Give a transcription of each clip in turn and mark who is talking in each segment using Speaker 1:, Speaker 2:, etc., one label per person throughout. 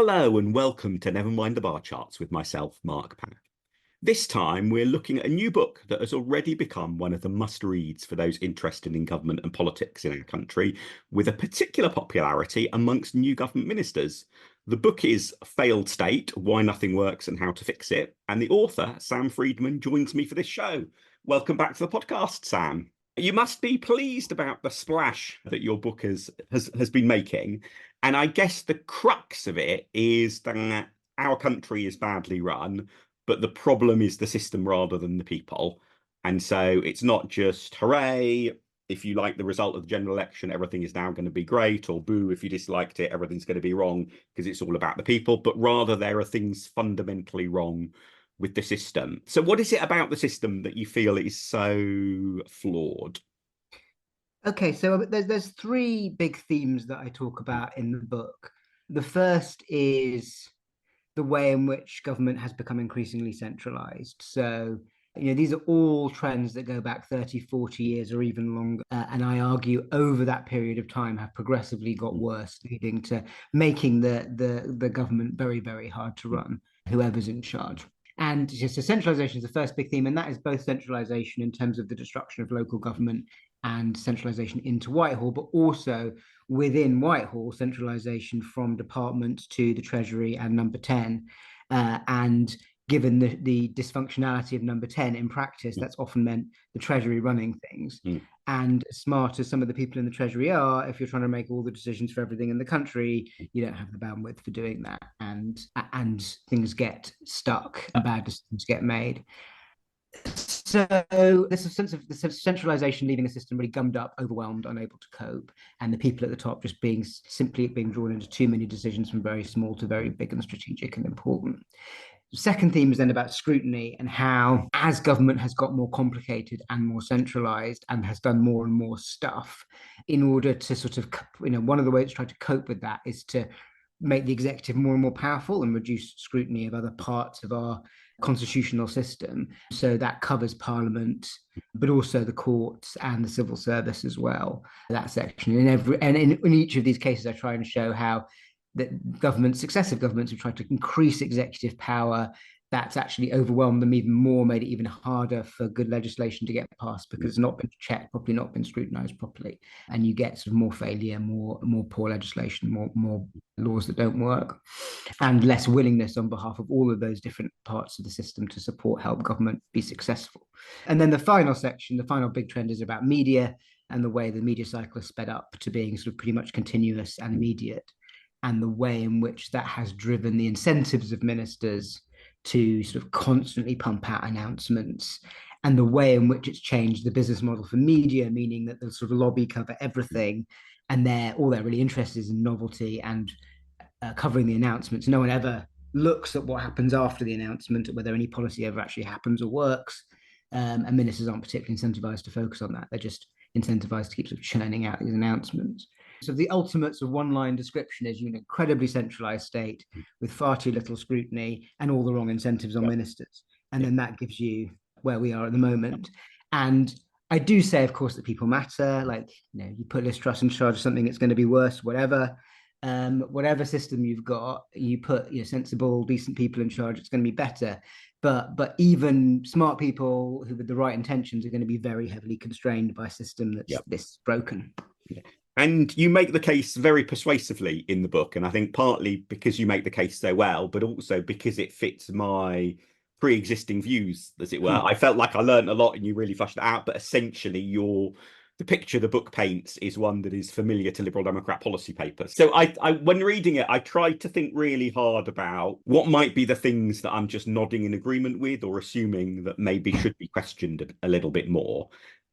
Speaker 1: Hello and welcome to Never Mind the Bar Charts with myself, Mark Pack. This time we're looking at a new book that has already become one of the must-reads for those interested in government and politics in our country, with a particular popularity amongst new government ministers. The book is Failed State: Why Nothing Works and How to Fix It, and the author, Sam Freedman, joins me for this show. Welcome back to the podcast, Sam. You must be pleased about the splash that your book has been making. And I guess the crux of it is that our country is badly run, but the problem is the system rather than the people. And so it's not just hooray, if you like the result of the general election, everything is now going to be great, or boo, if you disliked it, everything's going to be wrong, because it's all about the people. But rather, there are things fundamentally wrong with the system. So what is it about the system that you feel is so flawed?
Speaker 2: Okay, so there's three big themes that I talk about in the book. The first is the way in which government has become increasingly centralized. So, these are all trends that go back 30, 40 years or even longer. And I argue over that period of time have progressively got worse, leading to making the government very, very hard to run, whoever's in charge. And just so centralization is the first big theme, and that is both centralization in terms of the destruction of local government and centralization into Whitehall, but also within Whitehall, centralization from department to the Treasury and Number 10. And given the dysfunctionality of Number 10 in practice, that's often meant the Treasury running things.
Speaker 1: Mm.
Speaker 2: And as smart as some of the people in the Treasury are, if you're trying to make all the decisions for everything in the country, you don't have the bandwidth for doing that. And things get stuck and bad decisions get made. So there's a sense of centralization leaving the system really gummed up, overwhelmed, unable to cope, and the people at the top just simply being drawn into too many decisions from very small to very big and strategic and important. The second theme is then about scrutiny and how, as government has got more complicated and more centralized and has done more and more stuff, in order to sort of, one of the ways to try to cope with that is to make the executive more and more powerful and reduce scrutiny of other parts of our constitutional system. So that covers Parliament, but also the courts and the civil service as well. That section. In each of these cases, I try and show how that successive governments have tried to increase executive power. That's actually overwhelmed them even more, made it even harder for good legislation to get passed because it's not been checked properly, not been scrutinized properly. And you get sort of more failure, more poor legislation, more laws that don't work, and less willingness on behalf of all of those different parts of the system to help government be successful. And then the final section, the final big trend, is about media and the way the media cycle is sped up to being sort of pretty much continuous and immediate, and the way in which that has driven the incentives of ministers to sort of constantly pump out announcements, and the way in which it's changed the business model for media, meaning that the sort of lobby cover everything, and all they're really interested is in novelty and covering the announcements. No one ever looks at what happens after the announcement, whether any policy ever actually happens or works. And ministers aren't particularly incentivized to focus on that. They're just incentivized to keep sort of churning out these announcements. So the ultimate sort of one-line description is an incredibly centralized state with far too little scrutiny and all the wrong incentives on ministers. And then that gives you where we are at the moment. And I do say, of course, that people matter. Like, you put Liz Truss in charge of something, it's going to be worse, whatever. Whatever system you've got, you put sensible, decent people in charge, it's going to be better. But even smart people who with the right intentions are going to be very heavily constrained by a system that's this broken.
Speaker 1: And you make the case very persuasively in the book, and I think partly because you make the case so well, but also because it fits my pre-existing views, as it were. I felt like I learned a lot and you really flushed it out, but essentially the picture the book paints is one that is familiar to Liberal Democrat policy papers. So when reading it, I tried to think really hard about what might be the things that I'm just nodding in agreement with or assuming that maybe should be questioned a little bit more.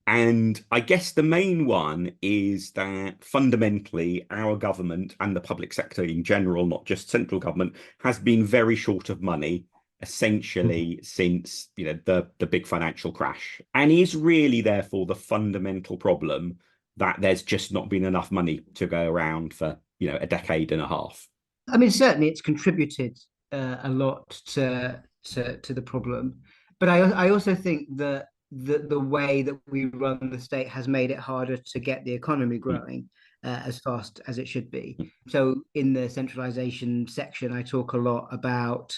Speaker 1: And I guess the main one is that fundamentally our government and the public sector in general, not just central government, has been very short of money essentially since the big financial crash, and is really therefore the fundamental problem that there's just not been enough money to go around for a decade and a half.
Speaker 2: I mean, certainly it's contributed a lot to the problem, but I also think that the way that we run the state has made it harder to get the economy growing. as fast as it should be. So in the centralisation section, I talk a lot about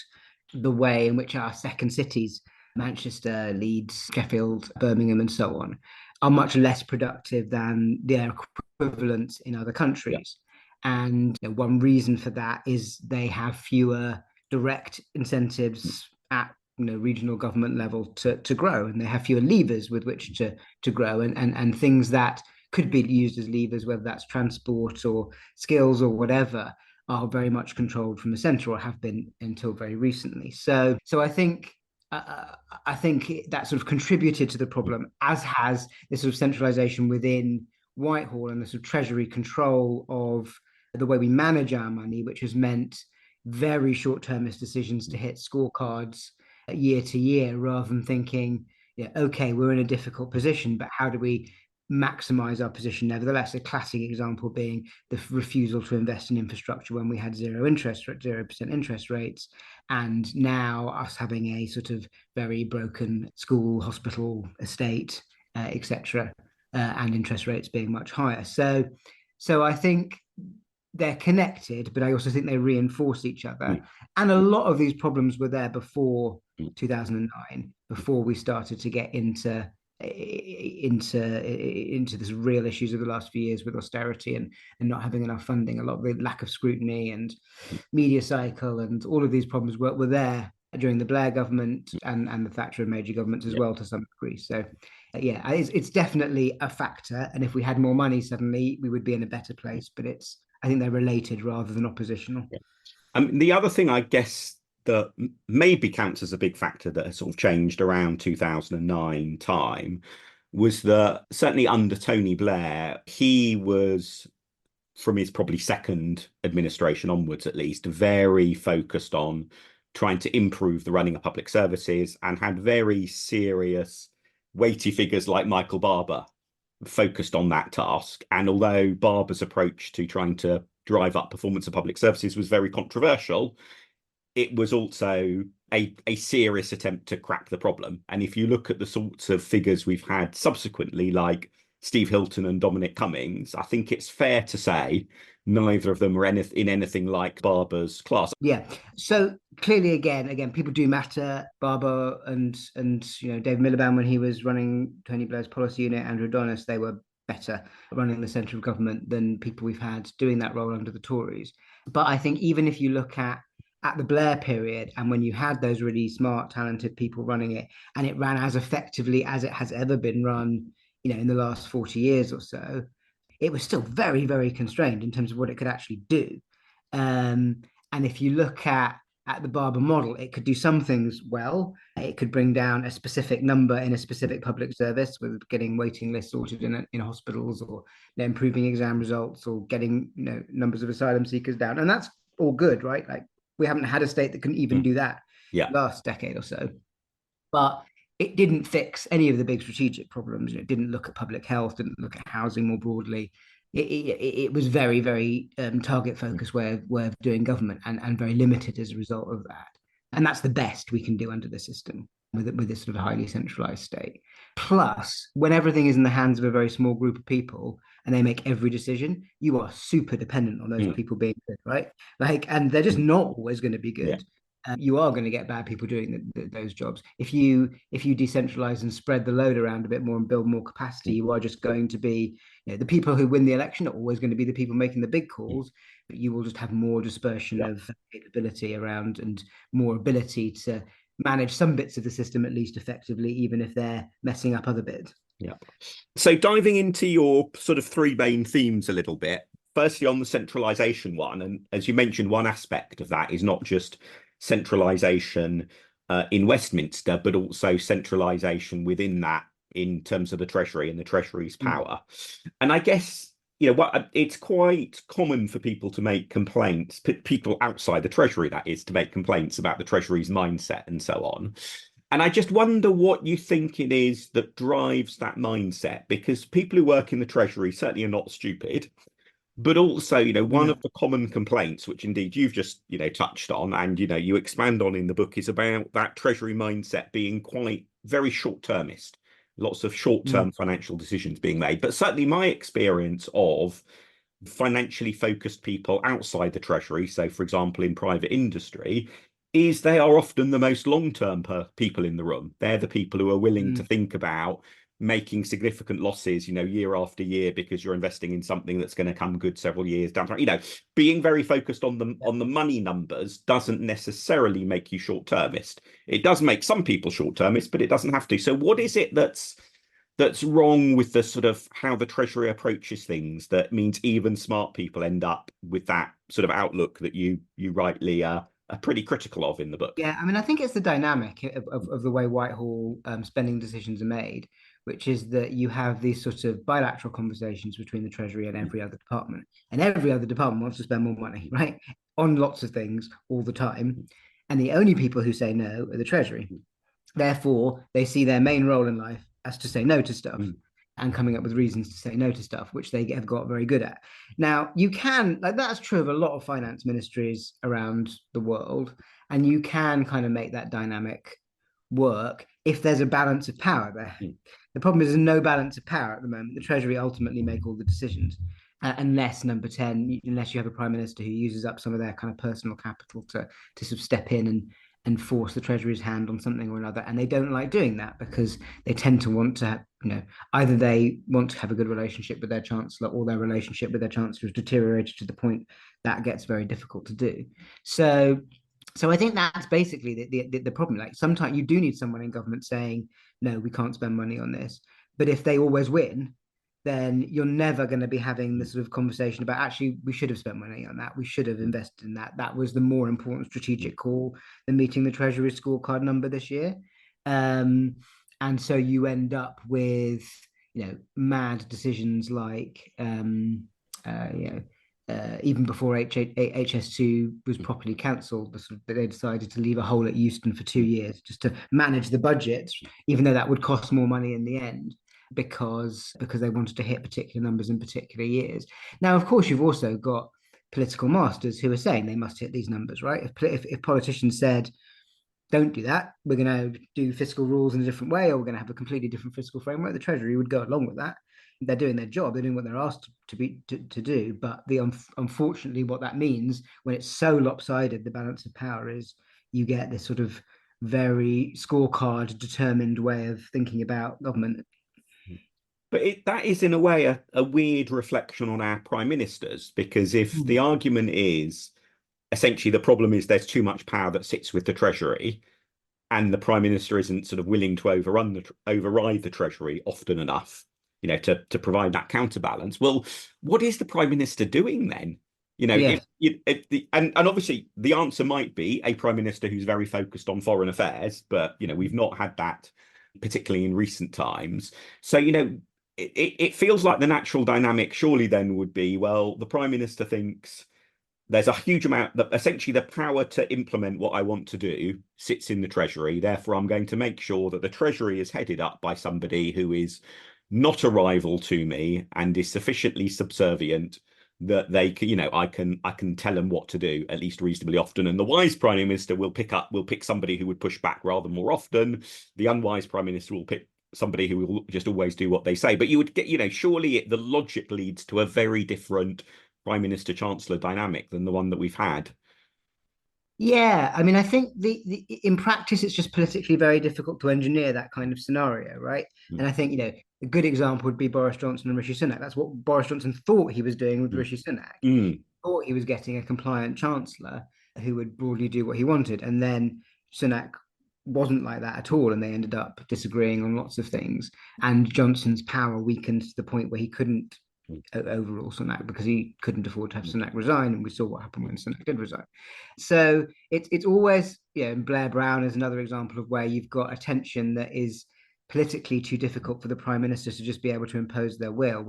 Speaker 2: the way in which our second cities, Manchester, Leeds, Sheffield, Birmingham, and so on, are much less productive than their equivalents in other countries. And one reason for that is they have fewer direct incentives at regional government level to grow, and they have fewer levers with which to grow, and things that could be used as levers, whether that's transport or skills or whatever, are very much controlled from the centre, or have been until very recently. So I think that sort of contributed to the problem, as has this sort of centralisation within Whitehall and the sort of Treasury control of the way we manage our money, which has meant very short-termist decisions to hit scorecards year to year, rather than thinking, yeah, okay, we're in a difficult position, but how do we maximize our position nevertheless? A classic example being the refusal to invest in infrastructure when we had 0% interest rates, and now us having a sort of very broken school, hospital, estate, etc., and interest rates being much higher. So I think they're connected, but I also think they reinforce each other. And a lot of these problems were there before 2009, before we started to get into this real issues of the last few years with austerity and not having enough funding. A lot of the lack of scrutiny and media cycle and all of these problems were there during the Blair government and the Thatcher and Major governments as well, to some degree. So yeah, it's definitely a factor. And if we had more money, suddenly we would be in a better place. But I think they're related rather than oppositional.
Speaker 1: The other thing, I guess, that maybe counts as a big factor that has sort of changed around 2009 time was that certainly under Tony Blair, he was, from his probably second administration onwards at least, very focused on trying to improve the running of public services, and had very serious, weighty figures like Michael Barber focused on that task. And although Barber's approach to trying to drive up performance of public services was very controversial, it was also a serious attempt to crack the problem. And if you look at the sorts of figures we've had subsequently, like Steve Hilton and Dominic Cummings, I think it's fair to say neither of them are in anything like Barber's class.
Speaker 2: Yeah. So clearly, again, people do matter. Barber and David Miliband, when he was running Tony Blair's policy unit, Andrew Adonis, they were better running the centre of government than people we've had doing that role under the Tories. But I think even if you look at the Blair period, and when you had those really smart, talented people running it, and it ran as effectively as it has ever been run, in the last 40 years or so, it was still very, very constrained in terms of what it could actually do. And if you look at the Barber model, it could do some things well. It could bring down a specific number in a specific public service, with getting waiting lists sorted in hospitals, or improving exam results, or getting numbers of asylum seekers down, and that's all good, right? Like, we haven't had a state that can even do that last decade or so. But it didn't fix any of the big strategic problems. It didn't look at public health, didn't look at housing more broadly. It was very, very target focused way of doing government, and very limited as a result of that. And that's the best we can do under the system with this sort of highly centralized state. Plus, when everything is in the hands of a very small group of people and they make every decision, you are super dependent on those people being good, right? And they're just not always going to be good. You are going to get bad people doing those jobs. If you decentralize and spread the load around a bit more and build more capacity, you are just going to be, the people who win the election are always going to be the people making the big calls, but you will just have more dispersion of capability around, and more ability to manage some bits of the system at least effectively, even if they're messing up other bits.
Speaker 1: Yeah. So diving into your sort of three main themes a little bit, firstly on the centralization one, and as you mentioned, one aspect of that is not just centralization in Westminster, but also centralization within that in terms of the Treasury and the Treasury's power. And I guess, it's quite common for people to make complaints, people outside the Treasury, that is, to make complaints about the Treasury's mindset and so on. And I just wonder what you think it is that drives that mindset, because people who work in the Treasury certainly are not stupid. But also, one of the common complaints, which indeed you've just, touched on, and, you expand on in the book, is about that Treasury mindset being quite very short-termist, lots of short-term financial decisions being made. But certainly my experience of financially focused people outside the Treasury, so for example, in private industry, is they are often the most long-term people in the room. They're the people who are willing to think about making significant losses, year after year, because you're investing in something that's going to come good several years down the line. Being very focused on the money numbers doesn't necessarily make you short-termist. It does make some people short-termist, but it doesn't have to. So what is it that's wrong with the sort of how the Treasury approaches things that means even smart people end up with that sort of outlook that you rightly are pretty critical of in the book?
Speaker 2: Yeah, I mean, I think it's the dynamic of the way Whitehall spending decisions are made, which is that you have these sort of bilateral conversations between the Treasury and every other department, and every other department wants to spend more money, right, on lots of things all the time, and the only people who say no are the Treasury. Therefore, they see their main role in life as to say no to stuff. And coming up with reasons to say no to stuff, which they have got very good at. Now, you can, like, that's true of a lot of finance ministries around the world, and you can kind of make that dynamic work if there's a balance of power there. The problem is there's no balance of power at the moment. The Treasury ultimately make all the decisions, unless number 10, unless you have a prime minister who uses up some of their kind of personal capital to sort of step in and force the Treasury's hand on something or another. And they don't like doing that because they tend to want to, either they want to have a good relationship with their chancellor, or their relationship with their chancellor has deteriorated to the point that gets very difficult to do. So I think that's basically the problem. Like, sometimes you do need someone in government saying, no, we can't spend money on this. But if they always win, then you're never going to be having the sort of conversation about, actually, we should have spent money on that. We should have invested in that. That was the more important strategic call than meeting the Treasury scorecard number this year. And so you end up with, mad decisions like, even before HS2 was properly cancelled, they decided to leave a hole at Euston for 2 years just to manage the budget, even though that would cost more money in the end, because they wanted to hit particular numbers in particular years. Now, of course, you've also got political masters who are saying they must hit these numbers, right? If politicians said, don't do that, we're going to do fiscal rules in a different way, or we're going to have a completely different fiscal framework, the Treasury would go along with that. They're doing their job, they're doing what they're asked to do. But unfortunately, what that means when it's so lopsided, the balance of power, is you get this sort of very scorecard determined way of thinking about government.
Speaker 1: But that is, in a way, a weird reflection on our prime ministers, because if the argument is essentially the problem is there's too much power that sits with the Treasury, and the prime minister isn't sort of willing to override the Treasury often enough, to provide that counterbalance. Well, what is the prime minister doing then? And obviously the answer might be a prime minister who's very focused on foreign affairs, but we've not had that particularly in recent times. So it feels like the natural dynamic surely then would be, well, the prime minister thinks there's a huge amount that essentially the power to implement what I want to do sits in the Treasury. Therefore, I'm going to make sure that the Treasury is headed up by somebody who is not a rival to me and is sufficiently subservient that they can, I can tell them what to do at least reasonably often. And the wise prime minister will pick somebody who would push back rather more often. The unwise prime minister will pick somebody who will just always do what they say. But you would get, surely the logic leads to a very different prime minister chancellor dynamic than the one that we've had.
Speaker 2: Yeah, I mean, I think the in practice it's just politically very difficult to engineer that kind of scenario, right? And I think a good example would be Boris Johnson and Rishi Sunak. That's what Boris Johnson thought he was doing with Rishi Sunak. Thought he was getting a compliant chancellor who would broadly do what he wanted, and then Sunak wasn't like that at all, and they ended up disagreeing on lots of things. And Johnson's power weakened to the point where he couldn't overrule Sunak because he couldn't afford to have Sunak resign, and we saw what happened when Sunak did resign. So it's always, Blair Brown is another example of where you've got a tension that is politically too difficult for the prime minister to just be able to impose their will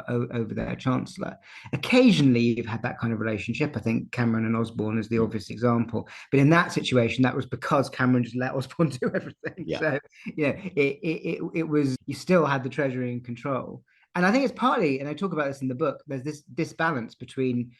Speaker 2: over their chancellor. Occasionally you've had that kind of relationship. I think Cameron and Osborne is the obvious example, but in that situation that was because Cameron just let Osborne do everything. So it was, you still had the Treasury in control. And I think it's partly, and I talk about this in the book, there's this disbalance between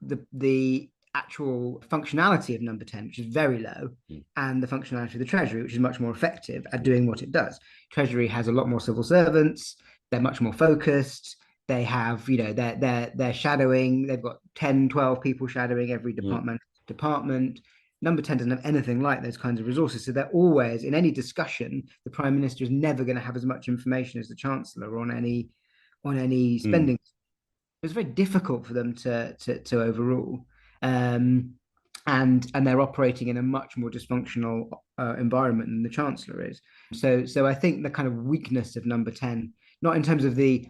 Speaker 2: the actual functionality of number 10, which is very low, and the functionality of the Treasury, which is much more effective at doing what it does. Treasury has a lot more civil servants, they're much more focused, They have, they're shadowing. They've got 10, 12 people shadowing every department. Number 10 doesn't have anything like those kinds of resources. So they're always, in any discussion, the Prime Minister is never going to have as much information as the Chancellor on any
Speaker 1: Mm.
Speaker 2: spending. It's very difficult for them to overrule. And they're operating in a much more dysfunctional environment than the Chancellor is. So I think the kind of weakness of number 10, not in terms of the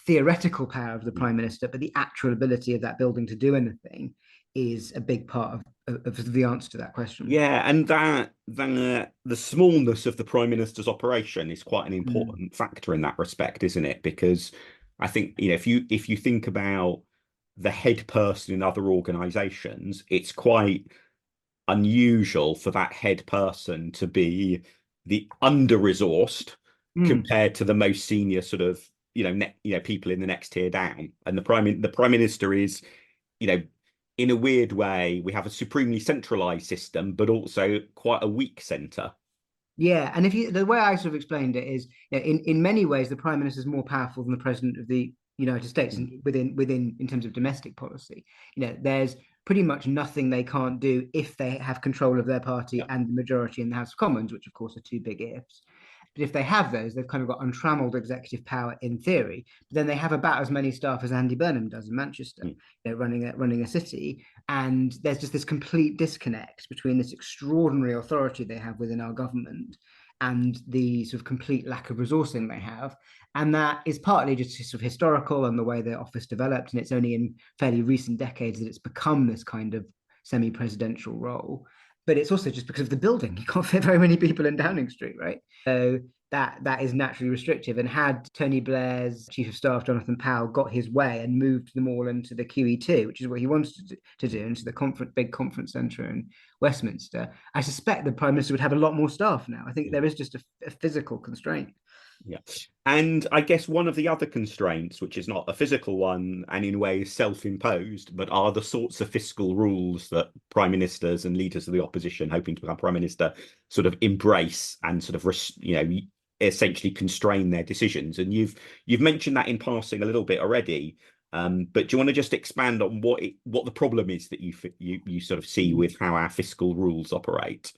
Speaker 2: theoretical power of the Prime Minister, but the actual ability of that building to do anything, is a big part of the answer to that question.
Speaker 1: Yeah, and that the smallness of the Prime Minister's operation is quite an
Speaker 2: Mm.
Speaker 1: important factor in that respect, isn't it? Because I think, if you think about the head person in other organizations, it's quite unusual for that head person to be the under-resourced
Speaker 2: Mm.
Speaker 1: compared to the most senior sort of, people in the next tier down. And the Prime Minister is, you know, in a weird way, we have a supremely centralized system, but also quite a weak center.
Speaker 2: Yeah, and the way I sort of explained it is, in many ways, the Prime Minister is more powerful than the President of the United States, and within in terms of domestic policy. There's pretty much nothing they can't do if they have control of their party
Speaker 1: Yeah.
Speaker 2: and the majority in the House of Commons, which of course are two big ifs. But if they have those, they've kind of got untrammeled executive power in theory. But then they have about as many staff as Andy Burnham does in Manchester, running a city. And there's just this complete disconnect between this extraordinary authority they have within our government and the sort of complete lack of resourcing they have. And that is partly just sort of historical and the way the office developed. And it's only in fairly recent decades that it's become this kind of semi-presidential role. But it's also just because of the building. You can't fit very many people in Downing Street, right? So that is naturally restrictive. And had Tony Blair's chief of staff, Jonathan Powell, got his way and moved them all into the QE2, which is what he wanted to do, into the big conference centre in Westminster, I suspect the Prime Minister would have a lot more staff now. I think there is just a physical constraint.
Speaker 1: Yeah. And I guess one of the other constraints, which is not a physical one and in ways self-imposed, but are the sorts of fiscal rules that prime ministers and leaders of the opposition hoping to become prime minister sort of embrace and sort of, essentially constrain their decisions. And you've mentioned that in passing a little bit already. But do you want to just expand on what the problem is that you sort of see with how our fiscal rules operate?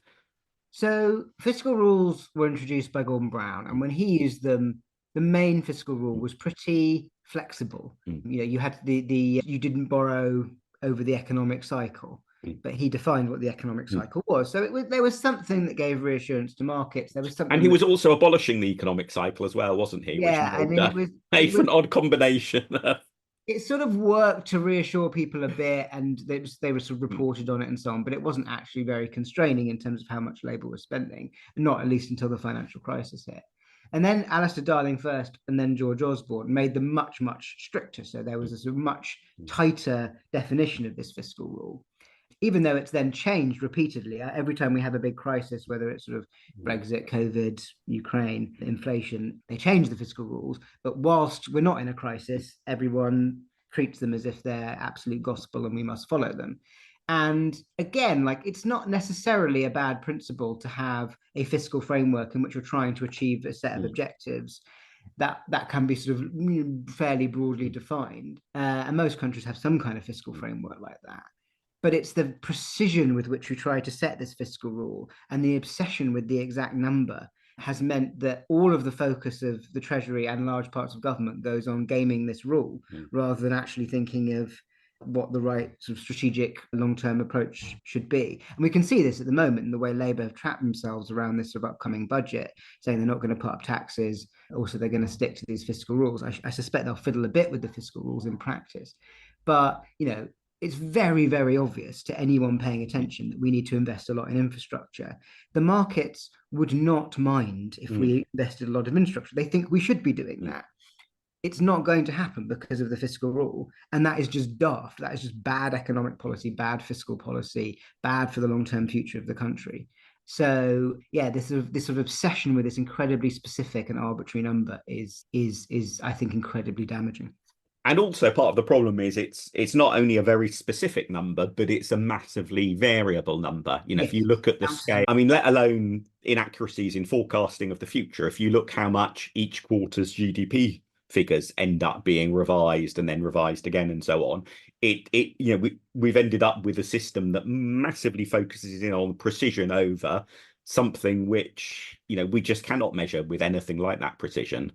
Speaker 2: So fiscal rules were introduced by Gordon Brown, and when he used them, the main fiscal rule was pretty flexible. You had you didn't borrow over the economic cycle, but he defined what the economic cycle was. So there was something that gave reassurance to markets. There was something,
Speaker 1: and he was also abolishing the economic cycle as well, wasn't he?
Speaker 2: Yeah,
Speaker 1: Which
Speaker 2: I mean,
Speaker 1: an odd combination.
Speaker 2: It sort of worked to reassure people a bit, and they were sort of reported on it and so on, but it wasn't actually very constraining in terms of how much Labour was spending, not at least until the financial crisis hit. And then Alistair Darling first, and then George Osborne made them much, much stricter. So there was a sort of much tighter definition of this fiscal rule, even though it's then changed repeatedly. Every time we have a big crisis, whether it's sort of Brexit, COVID, Ukraine, inflation, they change the fiscal rules. But whilst we're not in a crisis, everyone treats them as if they're absolute gospel and we must follow them. And again, like, it's not necessarily a bad principle to have a fiscal framework in which you're trying to achieve a set of objectives that can be sort of fairly broadly defined. And most countries have some kind of fiscal framework like that. But it's the precision with which we try to set this fiscal rule and the obsession with the exact number has meant that all of the focus of the Treasury and large parts of government goes on gaming this rule rather than actually thinking of what the right sort of strategic long-term approach should be. And we can see this at the moment in the way Labour have trapped themselves around this sort of upcoming budget, saying they're not going to put up taxes. Also, they're going to stick to these fiscal rules. I suspect they'll fiddle a bit with the fiscal rules in practice. But, it's very, very obvious to anyone paying attention that we need to invest a lot in infrastructure. The markets would not mind if we invested a lot of infrastructure. They think we should be doing that. It's not going to happen because of the fiscal rule. And that is just daft. That is just bad economic policy, bad fiscal policy, bad for the long-term future of the country. So yeah, this sort of obsession with this incredibly specific and arbitrary number is I think incredibly damaging.
Speaker 1: And also part of the problem is it's not only a very specific number, but it's a massively variable number. If you look at the scale, I mean, let alone inaccuracies in forecasting of the future, if you look how much each quarter's GDP figures end up being revised and then revised again and so on. We've ended up with a system that massively focuses in on precision over something which we just cannot measure with anything like that precision.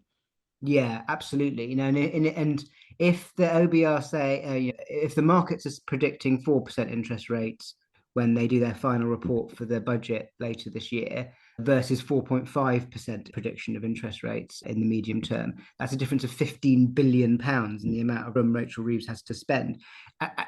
Speaker 2: Yeah, absolutely. And if the OBR say, if the markets are predicting 4% interest rates when they do their final report for their budget later this year versus 4.5% prediction of interest rates in the medium term, that's a difference of £15 billion in the amount of room Rachel Reeves has to spend.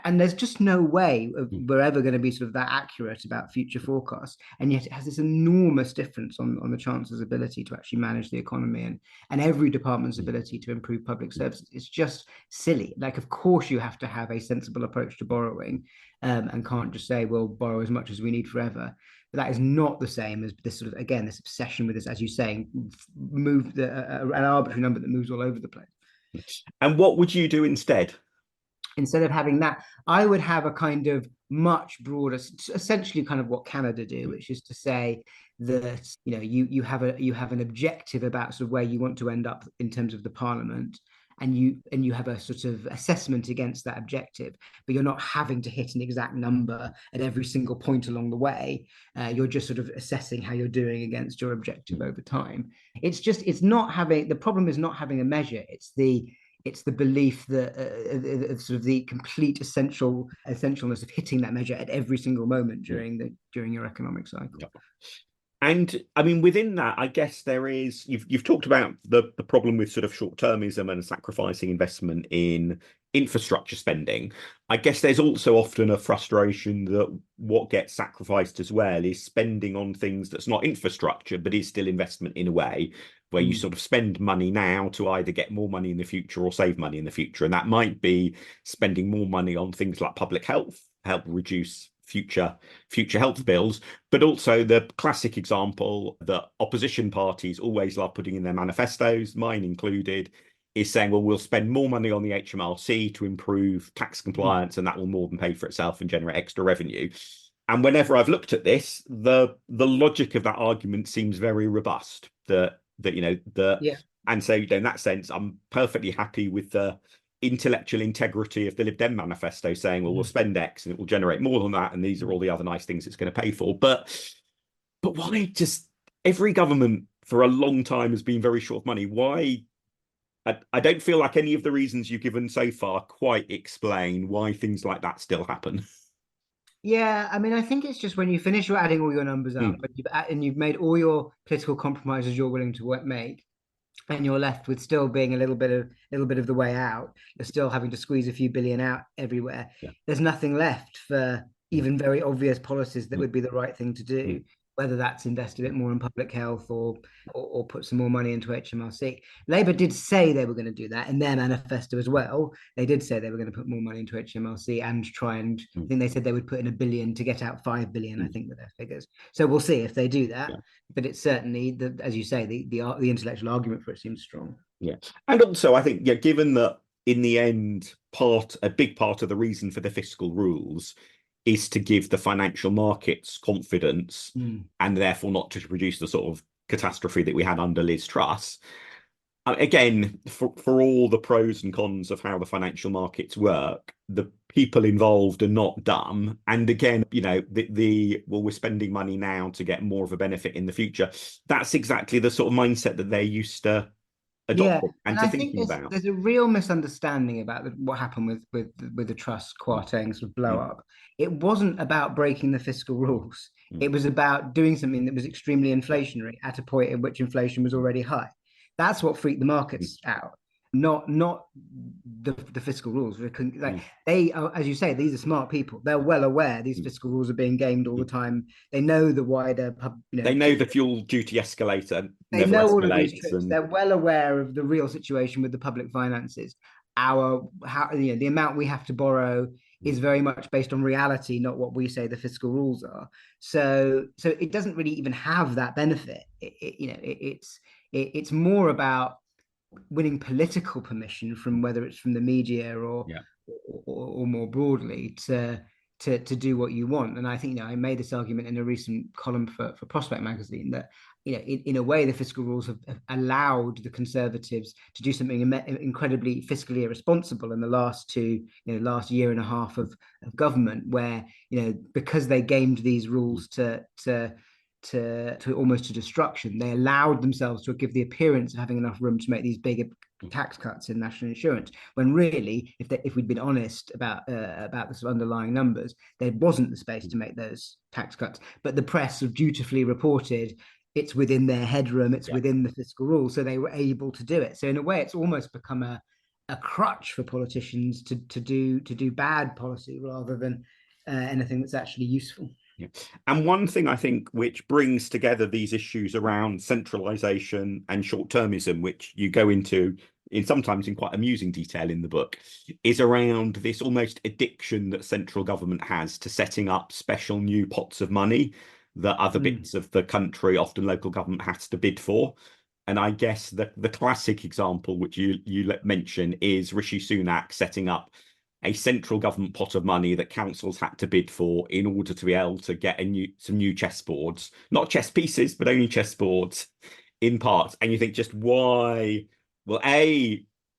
Speaker 2: And there's just no way we're ever going to be sort of that accurate about future forecasts. And yet it has this enormous difference on the Chancellor's ability to actually manage the economy and every department's ability to improve public services. It's just silly. Like, of course, you have to have a sensible approach to borrowing, and can't just say, we'll borrow as much as we need forever. But that is not the same as this sort of, again, this obsession with this, as you say, an arbitrary number that moves all over the place.
Speaker 1: And what would you do instead?
Speaker 2: Instead of having that, I would have a kind of much broader, essentially kind of what Canada do, which is to say that you have an objective about sort of where you want to end up in terms of the parliament, and you have a sort of assessment against that objective, but you're not having to hit an exact number at every single point along the way. You're just sort of assessing how you're doing against your objective over time. The problem is not having a measure. It's the belief that sort of the complete essentialness of hitting that measure at every single moment during your economic cycle.
Speaker 1: Yep. And I mean, within that, I guess there is, you've talked about the problem with sort of short-termism and sacrificing investment in infrastructure spending. I guess there's also often a frustration that what gets sacrificed as well is spending on things that's not infrastructure, but is still investment in a way where you sort of spend money now to either get more money in the future or save money in the future. And that might be spending more money on things like public health, help reduce future health bills, but also the classic example that opposition parties always love putting in their manifestos, mine included, is saying, well, we'll spend more money on the HMRC to improve tax compliance, and that will more than pay for itself and generate extra revenue. And whenever I've looked at this, the logic of that argument seems very robust. And so in that sense, I'm perfectly happy with the intellectual integrity of the Lib Dem manifesto saying, well, we'll spend X and it will generate more than that, and these are all the other nice things it's going to pay for. But why just every government for a long time has been very short of money? Why? I don't feel like any of the reasons you've given so far quite explain why things like that still happen.
Speaker 2: Yeah, I mean, I think it's just when you finish adding all your numbers up, and you've made all your political compromises you're willing to make, and you're left with still being a little bit of the way out. You're still having to squeeze a few billion out everywhere. Yeah. There's nothing left for even very obvious policies that would be the right thing to do, whether that's invest a bit more in public health or put some more money into HMRC. Labour did say they were going to do that in their manifesto as well. They did say they were going to put more money into HMRC and try and I think they said they would put in $1 billion to get out $5 billion, I think, with their figures. So we'll see if they do that. Yeah. But it's certainly, as you say, the intellectual argument for it seems strong.
Speaker 1: Yeah. And also, I think, given that in the end, a big part of the reason for the fiscal rules is to give the financial markets confidence and therefore not to produce the sort of catastrophe that we had under Liz Truss. Again, for all the pros and cons of how the financial markets work, the people involved are not dumb. And again, we're spending money now to get more of a benefit in the future. That's exactly the sort of mindset that they're used to adopting and to thinking about.
Speaker 2: There's a real misunderstanding about what happened with the Truss Kwarteng sort of blow up. It wasn't about breaking the fiscal rules. It was about doing something that was extremely inflationary at a point at which inflation was already high. That's what freaked the markets out, not the fiscal rules. They are, as you say, these are smart people. They're well aware these fiscal rules are being gamed all the time. They know the wider
Speaker 1: they know the fuel duty escalator.
Speaker 2: They know all of these tricks. They're well aware of the real situation with the public finances. The amount we have to borrow is very much based on reality, not what we say the fiscal rules are. So it doesn't really even have that benefit. It's more about winning political permission from whether it's from the media or more broadly to to do what you want. And I think, I made this argument in a recent column for Prospect magazine that, in a way, the fiscal rules have allowed the Conservatives to do something incredibly fiscally irresponsible in the last year and a half of government, where, because they gamed these rules to almost to destruction, they allowed themselves to give the appearance of having enough room to make these bigger tax cuts in national insurance, when really, if we'd been honest about the sort of underlying numbers, there wasn't the space to make those tax cuts. But the press have dutifully reported it's within their headroom, it's within the fiscal rules, so they were able to do it. So in a way, it's almost become a crutch for politicians to do bad policy rather than anything that's actually useful.
Speaker 1: Yeah. And one thing I think which brings together these issues around centralisation and short-termism, which you go into sometimes in quite amusing detail in the book, is around this almost addiction that central government has to setting up special new pots of money that other bits of the country, often local government, has to bid for. And I guess the classic example, which you mention, is Rishi Sunak setting up a central government pot of money that councils had to bid for in order to be able to get some new chessboards, not chess pieces, but only chessboards in parts. And you think, just why? Well,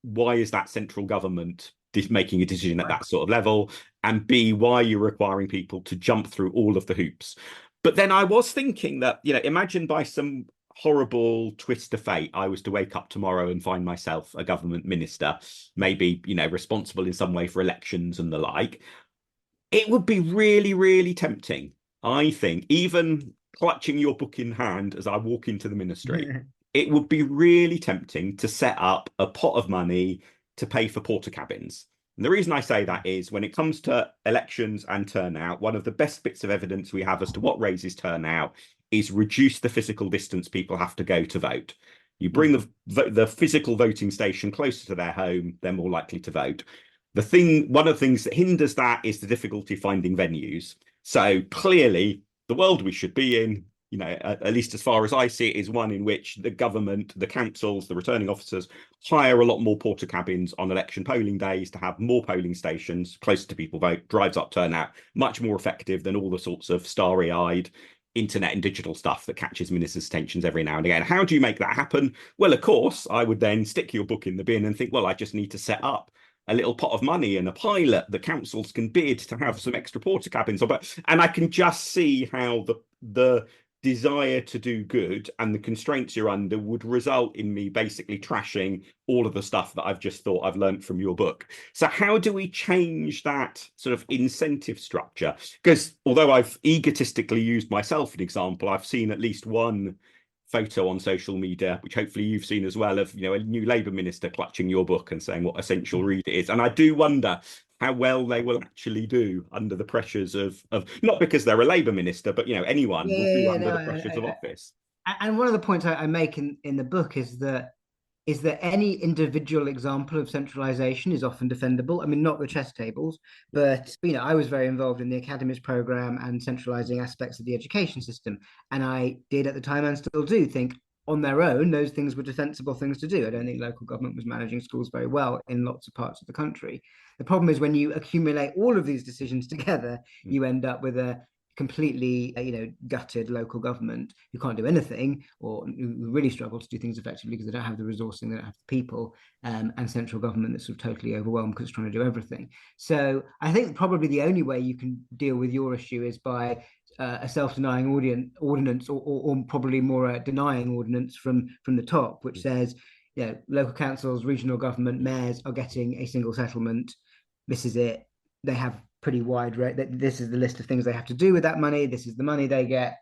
Speaker 1: why is that central government making a decision at that sort of level? And B, why are you requiring people to jump through all of the hoops? But then I was thinking that, imagine by some horrible twist of fate, I was to wake up tomorrow and find myself a government minister, maybe, responsible in some way for elections and the like. It would be really, really tempting, I think, even clutching your book in hand as I walk into the ministry, it would be really tempting to set up a pot of money to pay for porter cabins. And the reason I say that is, when it comes to elections and turnout, one of the best bits of evidence we have as to what raises turnout is reduce the physical distance people have to go to vote. You bring the physical voting station closer to their home, they're more likely to vote. One of the things that hinders that is the difficulty finding venues. So clearly, the world we should be in, at least as far as I see it, is one in which the government, the councils, the returning officers hire a lot more porter cabins on election polling days to have more polling stations closer to people vote, drives up turnout, much more effective than all the sorts of starry-eyed internet and digital stuff that catches ministers' attentions every now and again. How do you make that happen? Well, of course, I would then stick your book in the bin and think, well, I just need to set up a little pot of money and a pilot that councils can bid to have some extra porter cabins. And I can just see how the desire to do good and the constraints you're under would result in me basically trashing all of the stuff that I've just thought I've learned from your book. So how do we change that sort of incentive structure? Because although I've egotistically used myself as an example, I've seen at least one photo on social media, which hopefully you've seen as well, of a new Labour minister clutching your book and saying what essential read it is. And I do wonder how well they will actually do under the pressures of not because they're a Labour minister, but anyone will do under the pressures of office.
Speaker 2: And one of the points I make in the book is that any individual example of centralisation is often defendable. I mean, not the chess tables, but I was very involved in the academies programme and centralising aspects of the education system, and I did at the time, and still do, think on their own those things were defensible things to do. I don't think local government was managing schools very well in lots of parts of the country. The problem is when you accumulate all of these decisions together, you end up with a completely gutted local government who can't do anything, or who really struggle to do things effectively because they don't have the resourcing, they don't have the people, and central government that's sort of totally overwhelmed because it's trying to do everything. So I think probably the only way you can deal with your issue is by a self-denying ordinance, or probably more a denying ordinance from the top, which says, local councils, regional government, mayors are getting a single settlement. This is it. They have pretty wide rate. This is the list of things they have to do with that money. This is the money they get.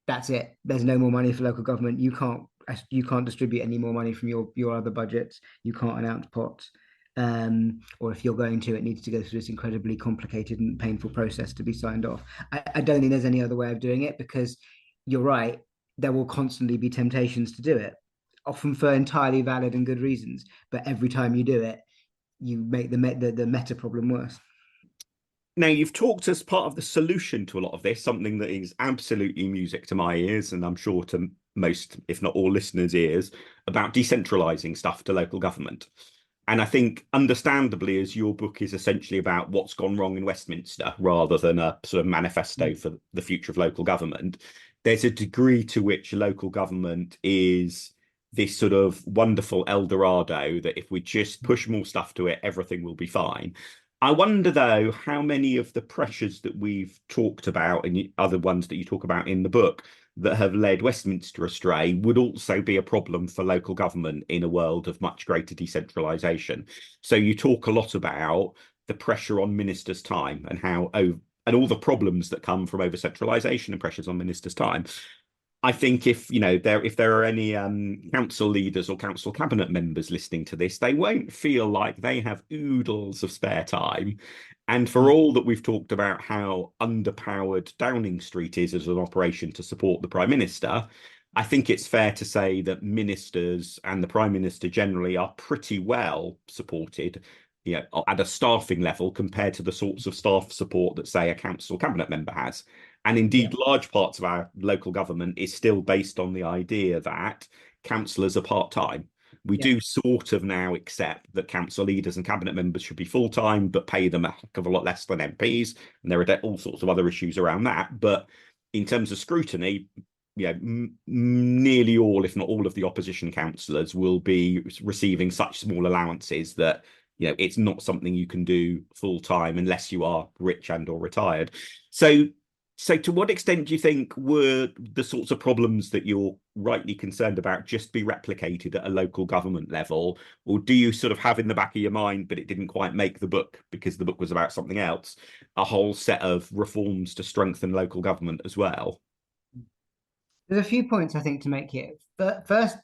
Speaker 2: That's it. There's no more money for local government. You can't distribute any more money from your other budgets. You can't announce pots. Or if you're going to, it needs to go through this incredibly complicated and painful process to be signed off. I don't think there's any other way of doing it, because you're right, there will constantly be temptations to do it, often for entirely valid and good reasons. But every time you do it, you make the meta problem worse.
Speaker 1: Now, you've talked as part of the solution to a lot of this, something that is absolutely music to my ears, and I'm sure to most, if not all listeners' ears, about decentralising stuff to local government. And I think, understandably, as your book is essentially about what's gone wrong in Westminster rather than a sort of manifesto for the future of local government, there's a degree to which local government is this sort of wonderful El Dorado that if we just push more stuff to it, everything will be fine. I wonder, though, how many of the pressures that we've talked about and other ones that you talk about in the book that have led Westminster astray would also be a problem for local government in a world of much greater decentralisation. So you talk a lot about the pressure on ministers' time and how and all the problems that come from over centralisation and pressures on ministers' time. I think if there are any council leaders or council cabinet members listening to this, they won't feel like they have oodles of spare time. And for all that we've talked about how underpowered Downing Street is as an operation to support the Prime Minister, I think it's fair to say that ministers and the Prime Minister generally are pretty well supported, at a staffing level compared to the sorts of staff support that, say, a council cabinet member has. And indeed, large parts of our local government is still based on the idea that councillors are part-time. We do sort of now accept that council leaders and cabinet members should be full-time, but pay them a heck of a lot less than MPs. And there are all sorts of other issues around that. But in terms of scrutiny, nearly all, if not all, of the opposition councillors will be receiving such small allowances that it's not something you can do full-time unless you are rich and or retired. So to what extent do you think were the sorts of problems that you're rightly concerned about just be replicated at a local government level? Or do you sort of have in the back of your mind, but it didn't quite make the book because the book was about something else, a whole set of reforms to strengthen local government as well?
Speaker 2: There's a few points I think to make here. First,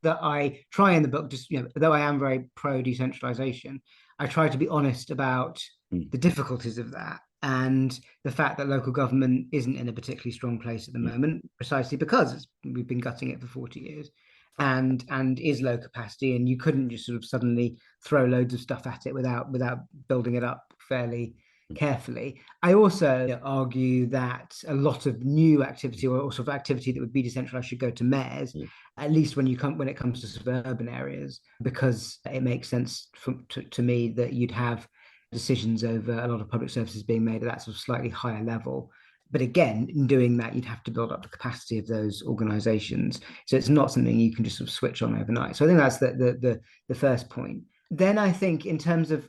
Speaker 2: that I try in the book, just though I am very pro decentralization, I try to be honest about the difficulties of that and the fact that local government isn't in a particularly strong place at the moment, precisely because we've been gutting it for 40 years and is low capacity, and you couldn't just sort of suddenly throw loads of stuff at it without building it up fairly carefully. I also argue that a lot of new activity or sort of activity that would be decentralized should go to mayors, at least when it comes to sort of urban areas, because it makes sense to me that you'd have decisions over a lot of public services being made at that sort of slightly higher level. But again, in doing that, you'd have to build up the capacity of those organizations. So it's not something you can just sort of switch on overnight. So I think that's the first point. Then I think in terms of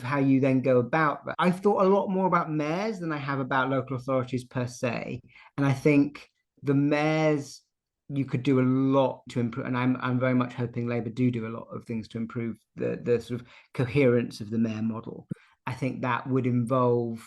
Speaker 2: how you then go about that, I've thought a lot more about mayors than I have about local authorities per se. And I think the mayors, you could do a lot to improve, and I'm very much hoping Labour do a lot of things to improve the sort of coherence of the mayor model. I think that would involve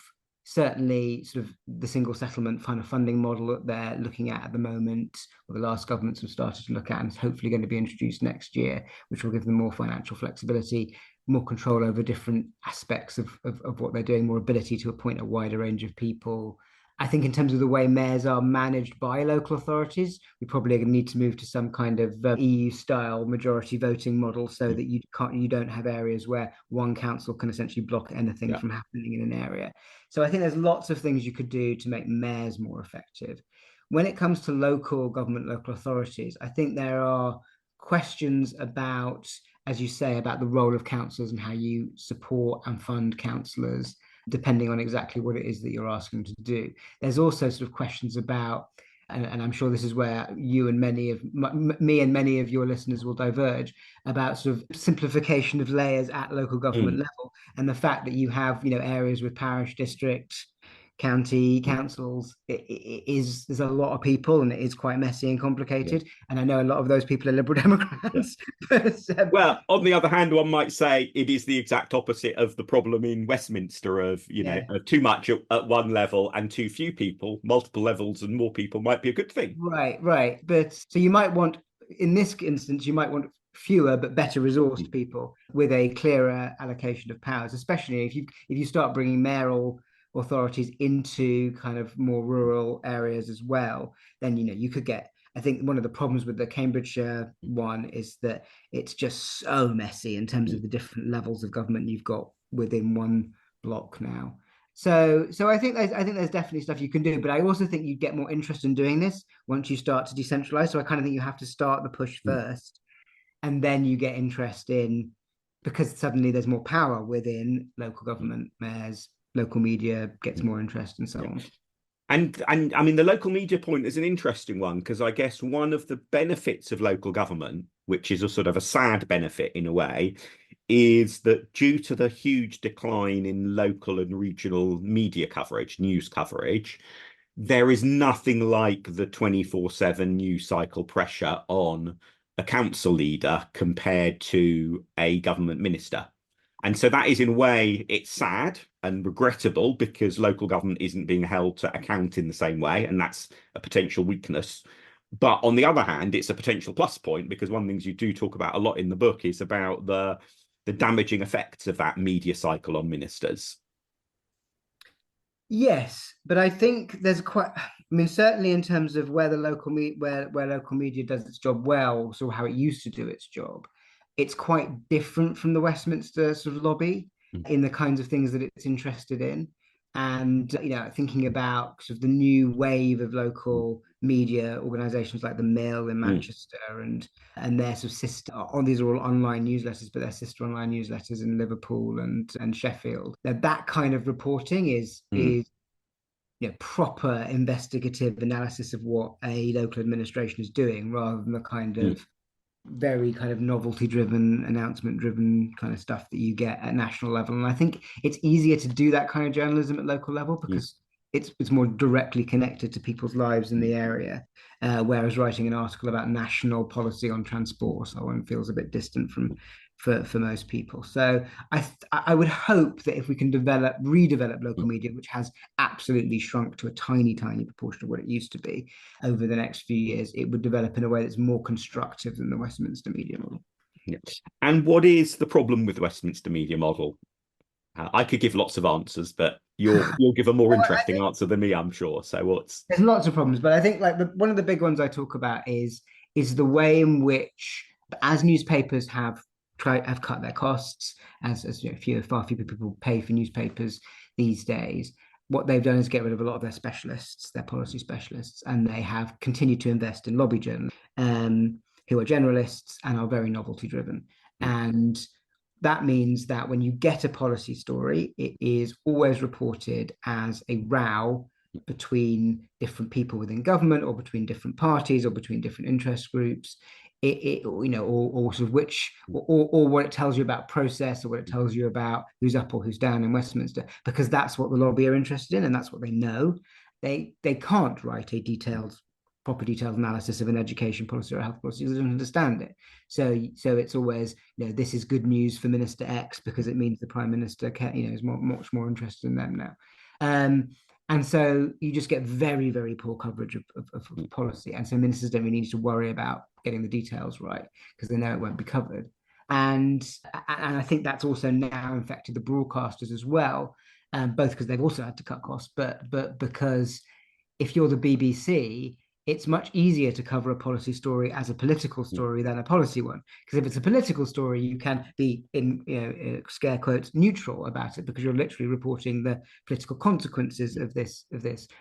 Speaker 2: certainly sort of the single settlement kind of funding model that they're looking at the moment, or the last governments have started to look at, and is hopefully going to be introduced next year, which will give them more financial flexibility, more control over different aspects of what they're doing, more ability to appoint a wider range of people. I think in terms of the way mayors are managed by local authorities, we probably need to move to some kind of EU-style majority voting model, so that you don't have areas where one council can essentially block anything from happening in an area. So I think there's lots of things you could do to make mayors more effective. When it comes to local government, local authorities, I think there are questions about, as you say, about the role of councillors and how you support and fund councillors, depending on exactly what it is that you're asking them to do. There's also sort of questions about, and I'm sure this is where you and me and many of your listeners will diverge, about sort of simplification of layers at local government level, and the fact that you have areas with parish, district, county councils. There's a lot of people, and it is quite messy and complicated. And I know a lot of those people are Liberal Democrats. But,
Speaker 1: well, on the other hand, one might say it is the exact opposite of the problem in Westminster of too much at one level and too few people. Multiple levels and more people might be a good thing.
Speaker 2: Right. But so you might want, in this instance, fewer but better resourced people with a clearer allocation of powers, especially if you start bringing mayoral authorities into kind of more rural areas as well. Then you could get, I think one of the problems with the Cambridgeshire one is that it's just so messy in terms of the different levels of government you've got within one block now. So I think there's definitely stuff you can do, but I also think you get more interest in doing this once you start to decentralize. So I kind of think you have to start the push first, and then you get interest in because suddenly there's more power within local government, mayors, local media gets more interest, and so
Speaker 1: Yeah.
Speaker 2: on.
Speaker 1: And I mean, the local media point is an interesting one, because I guess one of the benefits of local government, which is a sort of a sad benefit in a way, is that due to the huge decline in local and regional media coverage, news coverage, there is nothing like the 24/7 news cycle pressure on a council leader compared to a government minister. And so that is, in a way, it's sad and regrettable, because local government isn't being held to account in the same way, and that's a potential weakness. But on the other hand, it's a potential plus point, because one of the things you do talk about a lot in the book is about the damaging effects of that media cycle on ministers.
Speaker 2: Yes, but I think there's quite. I mean, certainly in terms of where the where local media does its job well, so how it used to do its job, it's quite different from the Westminster sort of lobby
Speaker 1: Mm.
Speaker 2: in the kinds of things that it's interested in. And thinking about sort of the new wave of local media organizations like the Mill in
Speaker 1: Mm.
Speaker 2: Manchester, and their sort of sister on these are all online newsletters, but their sister online newsletters in Liverpool and Sheffield. Now, that kind of reporting
Speaker 1: Mm.
Speaker 2: is proper investigative analysis of what a local administration is doing, rather than the kind
Speaker 1: Mm.
Speaker 2: of very kind of novelty driven, announcement driven kind of stuff that you get at national level. And I think it's easier to do that kind of journalism at local level
Speaker 1: Mm.
Speaker 2: because it's more directly connected to people's lives in the area. Whereas writing an article about national policy on transport or so on feels a bit distant for most people. So I would hope that if we can redevelop local
Speaker 1: Mm.
Speaker 2: media, which has absolutely shrunk to a tiny proportion of what it used to be, over the next few years, it would develop in a way that's more constructive than the Westminster media model.
Speaker 1: Yeah. And what is the problem with the Westminster media model? I could give lots of answers, but you'll give a more
Speaker 2: Well,
Speaker 1: interesting answer than me, I'm sure. So what's
Speaker 2: there's lots of problems, but I think like one of the big ones I talk about is the way in which, as newspapers have cut their costs, as far fewer people pay for newspapers these days. What they've done is get rid of a lot of their specialists, their policy specialists, and they have continued to invest in lobby journalists, who are generalists and are very novelty driven. And that means that when you get a policy story, it is always reported as a row between different people within government, or between different parties, or between different interest groups. Or sort of or what it tells you about process, or what it tells you about who's up or who's down in Westminster, because that's what the lobby are interested in, and that's what they know. They can't write a proper detailed analysis of an education policy or a health policy, because they don't understand it. So it's always, this is good news for Minister X because it means the Prime Minister is much more interested in them now. And so you just get very, very poor coverage of policy. And so ministers don't really need to worry about getting the details right, because they know it won't be covered. And I think that's also now infected the broadcasters as well, both because they've also had to cut costs, but because if you're the BBC, it's much easier to cover a policy story as a political story than a policy one. Because if it's a political story, you can be in scare quotes neutral about it, because you're literally reporting the political consequences of this.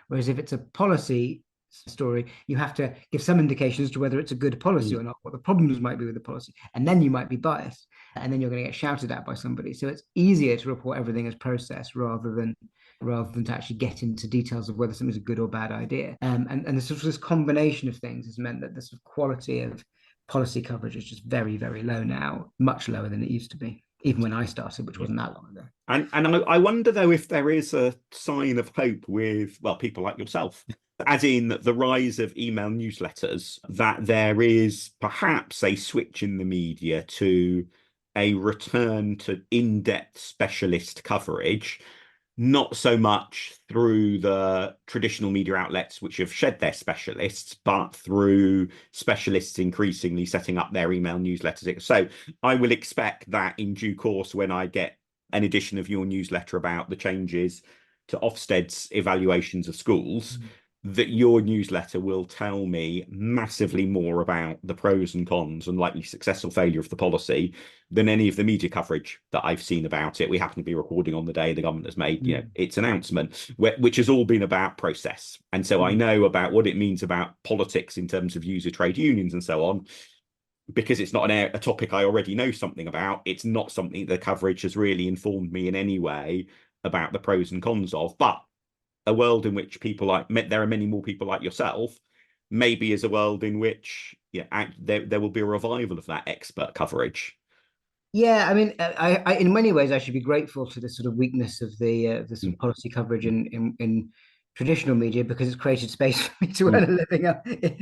Speaker 2: Whereas if it's a policy story, you have to give some indication as to whether it's a good policy or not, what the problems might be with the policy, and then you might be biased, and then you're going to get shouted at by somebody. So it's easier to report everything as process rather than to actually get into details of whether something's a good or bad idea. And this combination of things has meant that the sort of quality of policy coverage is just very, very low now, much lower than it used to be, even when I started, which wasn't that long ago.
Speaker 1: And I wonder, though, if there is a sign of hope with, well, people like yourself, as in the rise of email newsletters, that there is perhaps a switch in the media to a return to in-depth specialist coverage, not so much through the traditional media outlets which have shed their specialists, but through specialists increasingly setting up their email newsletters. So I will expect that in due course, when I get an edition of your newsletter about the changes to Ofsted's evaluations of schools, that your newsletter will tell me massively more about the pros and cons and likely success or failure of the policy than any of the media coverage that I've seen about it. We happen to be recording on the day the government has made its announcement, which has all been about process. And so I know about what it means about politics in terms of user trade unions and so on. because it's not a topic I already know something about, it's not something the coverage has really informed me in any way about the pros and cons of. But a world in which there are many more people like yourself, maybe is a world in which there will be a revival of that expert coverage.
Speaker 2: Yeah, I mean, in many ways, I should be grateful to the sort of weakness of the sort of policy coverage in traditional media, because it's created space for me to earn a living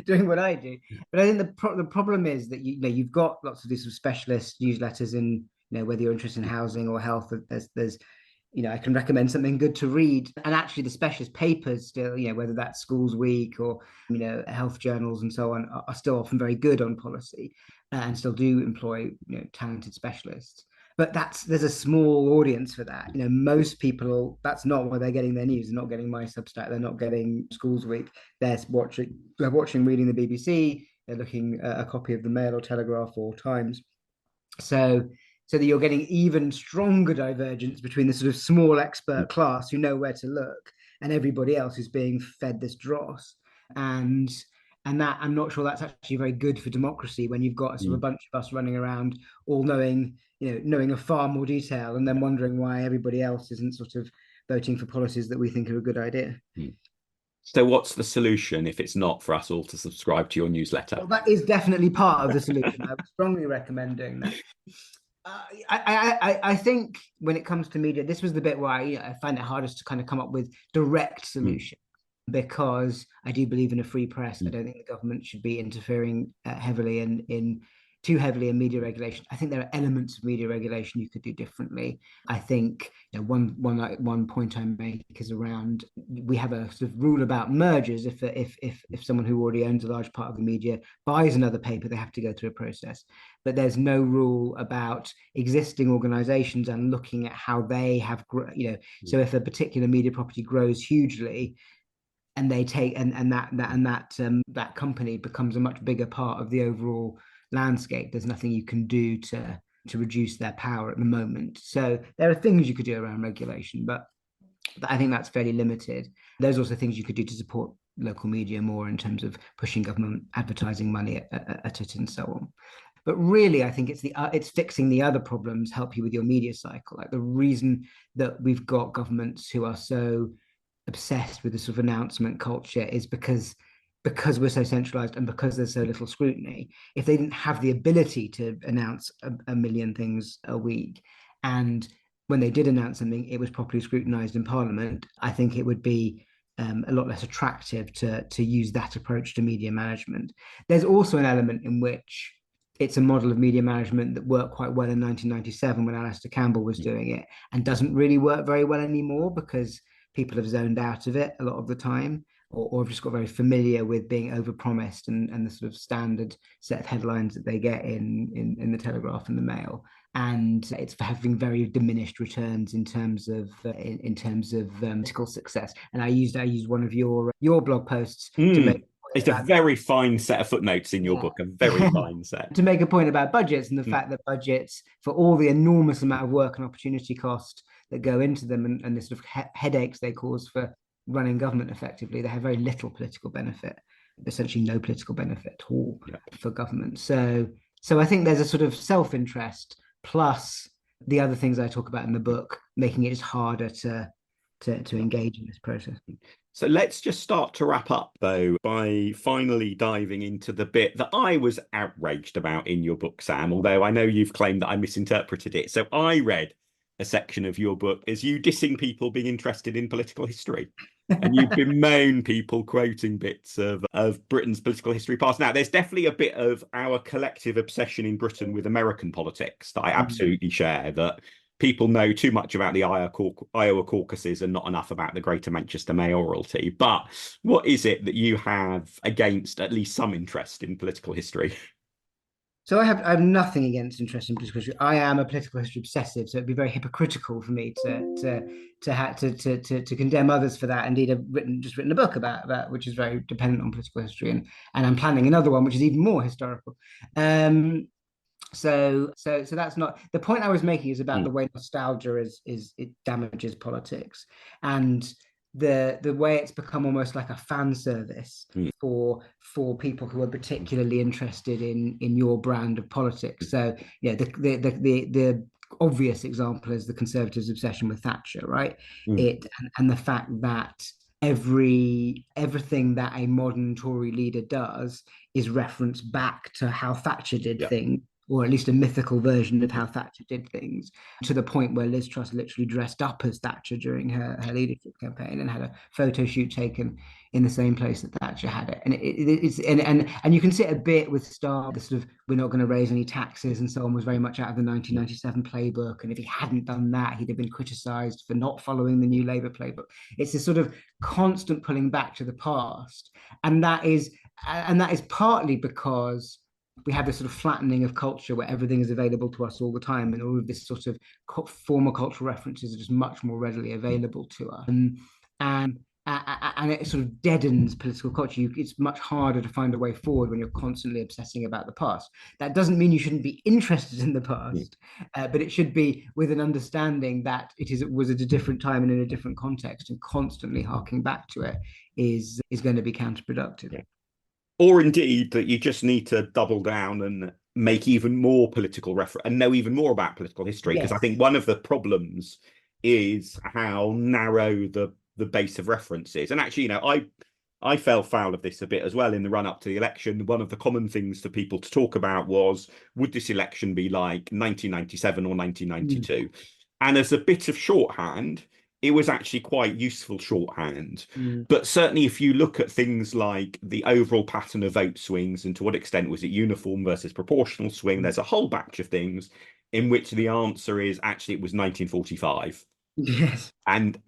Speaker 2: doing what I do. But I think the problem is that you've got lots of these sort of specialist newsletters in, whether you're interested in housing or health. There's I can recommend something good to read, and actually the specialist papers still, whether that's Schools Week or health journals and so on, are still often very good on policy, and still do employ talented specialists. But there's a small audience for that. Most people, that's not where they're getting their news. They're not getting my Substack. They're not getting Schools Week. They're reading the BBC. They're looking at a copy of the Mail or Telegraph or Times. So that you're getting even stronger divergence between the sort of small expert class who know where to look and everybody else who's being fed this dross. And that, I'm not sure that's actually very good for democracy, when you've got a sort of a bunch of us running around all knowing a far more detail, and then wondering why everybody else isn't sort of voting for policies that we think are a good idea.
Speaker 1: So what's the solution if it's not for us all to subscribe to your newsletter?
Speaker 2: Well, that is definitely part of the solution. I would strongly recommend doing that. I think when it comes to media, this was the bit where I find it hardest to kind of come up with direct solution, because I do believe in a free press. I don't think the government should be interfering too heavily in media regulation. I think there are elements of media regulation you could do differently. I think one point I make is around, we have a sort of rule about mergers. If someone who already owns a large part of the media buys another paper, they have to go through a process. But there's no rule about existing organizations and looking at how they have, so if a particular media property grows hugely, and they take that company becomes a much bigger part of the overall landscape, there's nothing you can do to reduce their power at the moment. So there are things you could do around regulation, but I think that's fairly limited. There's also things you could do to support local media more, in terms of pushing government advertising money at it and so on. But really, I think it's fixing the other problems help you with your media cycle. Like, the reason that we've got governments who are so obsessed with the sort of announcement culture is because we're so centralized, and because there's so little scrutiny. If they didn't have the ability to announce a million things a week, and when they did announce something, it was properly scrutinized in Parliament, I think it would be a lot less attractive to use that approach to media management. There's also an element in which it's a model of media management that worked quite well in 1997 when Alastair Campbell was doing it, and doesn't really work very well anymore, because people have zoned out of it a lot of the time, or have just got very familiar with being overpromised and the sort of standard set of headlines that they get in the Telegraph and the Mail. And it's having very diminished returns in terms of political success. And I used one of your blog posts to make.
Speaker 1: It's a very fine set of footnotes in your book, a very fine set.
Speaker 2: To make a point about budgets, and the fact that budgets, for all the enormous amount of work and opportunity cost that go into them, and the sort of headaches they cause for running government effectively, they have very little political benefit, essentially no political benefit at all for government. So I think there's a sort of self-interest, plus the other things I talk about in the book, making it just harder to engage in this process.
Speaker 1: So let's just start to wrap up, though, by finally diving into the bit that I was outraged about in your book, Sam, although I know you've claimed that I misinterpreted it. So I read a section of your book as you dissing people being interested in political history. And you bemoan people quoting bits of Britain's political history past. Now, there's definitely a bit of our collective obsession in Britain with American politics that I absolutely share, that people know too much about the Iowa caucuses and not enough about the Greater Manchester mayoralty. But what is it that you have against at least some interest in political history?
Speaker 2: So I have nothing against interest in political history. I am a political history obsessive, so it'd be very hypocritical for me to condemn others for that. Indeed, I've written a book about that, which is very dependent on political history, and I'm planning another one which is even more historical. So that's not the point I was making. Is about the way nostalgia it damages politics, and the way it's become almost like a fan service
Speaker 1: Mm.
Speaker 2: for people who are particularly interested in your brand of politics. So yeah, the obvious example is the Conservatives' obsession with Thatcher, right?
Speaker 1: Mm.
Speaker 2: And the fact that everything that a modern Tory leader does is referenced back to how Thatcher did
Speaker 1: Yeah.
Speaker 2: things, or at least a mythical version of how Thatcher did things, to the point where Liz Truss literally dressed up as Thatcher during her leadership campaign and had a photo shoot taken in the same place that Thatcher had it. And it's and you can see it a bit with Starmer, the sort of we're not going to raise any taxes and so on was very much out of the 1997 playbook. And if he hadn't done that, he'd have been criticised for not following the new Labour playbook. It's this sort of constant pulling back to the past, and that is partly because we have this sort of flattening of culture where everything is available to us all the time, and all of this sort of former cultural references are just much more readily available to us. And it sort of deadens political culture. It's much harder to find a way forward when you're constantly obsessing about the past. That doesn't mean you shouldn't be interested in the past, but it should be with an understanding that it was at a different time and in a different context, and constantly harking back to it is going to be counterproductive.
Speaker 1: Yeah. Or indeed that you just need to double down and make even more political reference and know even more about political history. Because I think one of the problems is how narrow the base of reference is. And actually, I fell foul of this a bit as well in the run up to the election. One of the common things for people to talk about was, would this election be like 1997 or 1992? And as a bit of shorthand, it was actually quite useful shorthand. But certainly if you look at things like the overall pattern of vote swings and to what extent was it uniform versus proportional swing, there's a whole batch of things in which the answer is actually it was 1945.
Speaker 2: Yes.
Speaker 1: And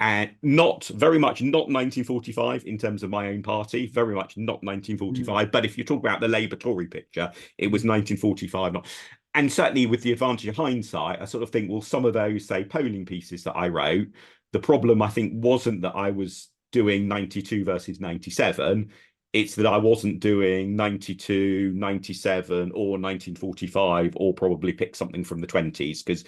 Speaker 1: not very much not 1945 in terms of my own party, very much not 1945. But if you talk about the Labour Tory picture, it was 1945. Not. And certainly with the advantage of hindsight, I sort of think, well, some of those, say, polling pieces that I wrote, the problem, I think, wasn't that I was doing 92 versus 97. It's that I wasn't doing 92, 97 or 1945, or probably pick something from the 20s, because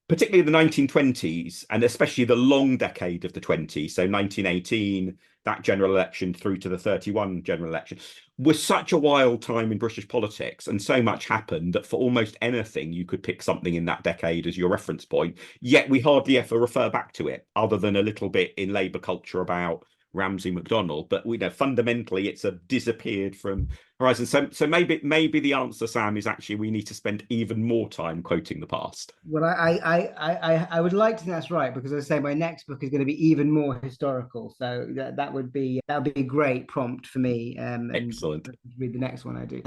Speaker 1: particularly the 1920s, and especially the long decade of the 20s, so 1918, that general election through to the 31 general election, was such a wild time in British politics, and so much happened that for almost anything you could pick something in that decade as your reference point, yet we hardly ever refer back to it, other than a little bit in Labour culture about Ramsay MacDonald. But we know fundamentally it's disappeared from horizon. So maybe the answer, Sam, is actually we need to spend even more time quoting the past.
Speaker 2: Well, I would like to think that's right, because as I say, my next book is going to be even more historical. So that would be a great prompt for me.
Speaker 1: Excellent.
Speaker 2: Read the next one I do.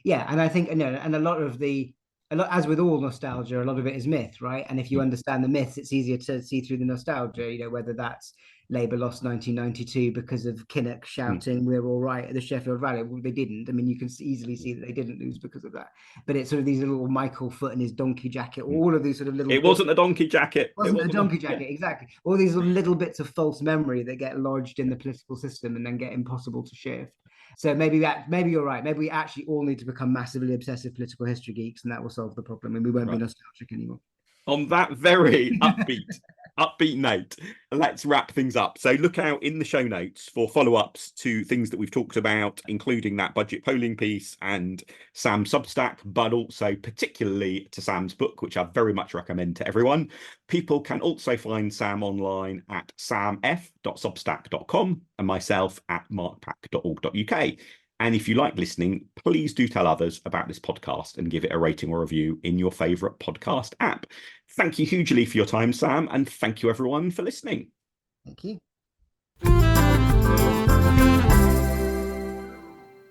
Speaker 2: Yeah, and I think and as with all nostalgia, a lot of it is myth, right? And if you understand the myths, it's easier to see through the nostalgia. Whether that's Labour lost 1992 because of Kinnock shouting "We're all right" at the Sheffield Rally. Well, they didn't. I mean, you can easily see that they didn't lose because of that. But it's sort of these little Michael Foot and his donkey jacket, all of these sort of little.
Speaker 1: It wasn't a donkey jacket.
Speaker 2: It wasn't a donkey jacket, exactly. All these little bits of false memory that get lodged in the political system and then get impossible to shift. So maybe you're right. Maybe we actually all need to become massively obsessive political history geeks, and that will solve the problem, and we won't be nostalgic anymore.
Speaker 1: On that very upbeat note, let's wrap things up. So look out in the show notes for follow-ups to things that we've talked about, including that budget polling piece and Sam's Substack, but also particularly to Sam's book, which I very much recommend to everyone. People can also find Sam online at samf.substack.com and myself at markpack.org.uk. And if you like listening, please do tell others about this podcast and give it a rating or review in your favourite podcast app. Thank you hugely for your time, Sam, and thank you everyone for listening.
Speaker 2: Thank you.